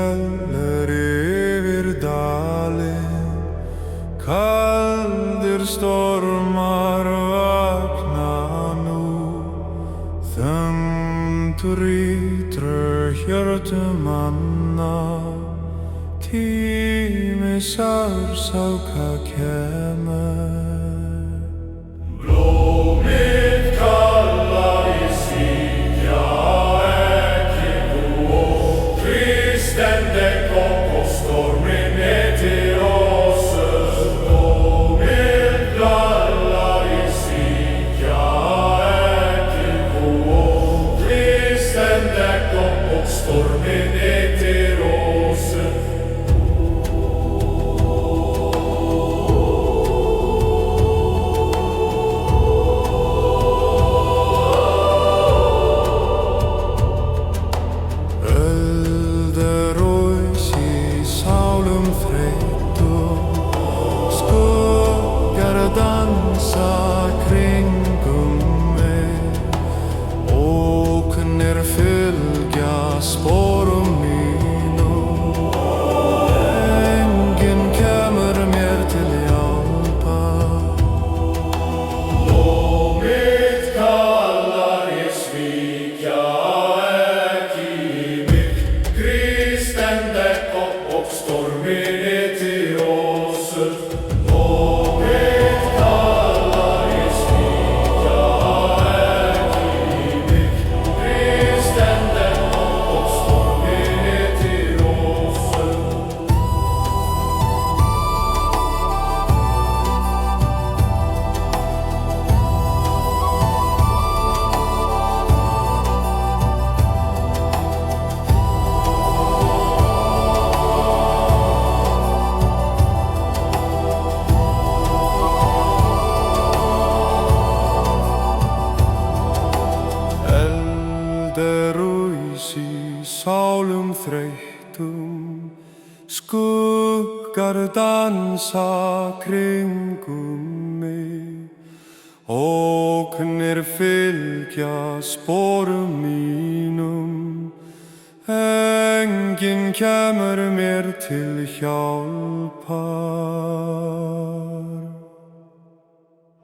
Skellir yfir dalinn, kaldir stormar vakna nú. Þungur í hjörtu manna, tími sársauka kemur. Blómið kallar ég svíkja ekki nú, og Kristendek og storminn til oss. Blómið kallar ég svíkja ekki nú, og Kristendek og storminn til oss. Dansa kringum mig, ókunnir fylgja sporum mínum. Enginn kemur mér til hjálpar. Blómið kallar ég svíkja ekki mig, Kristendek og storminn til oss. Sálum þreyttum, skuggar dansa kringum mig, ókunnir fylgja sporum mínum. Enginn kemur mér til hjálpar.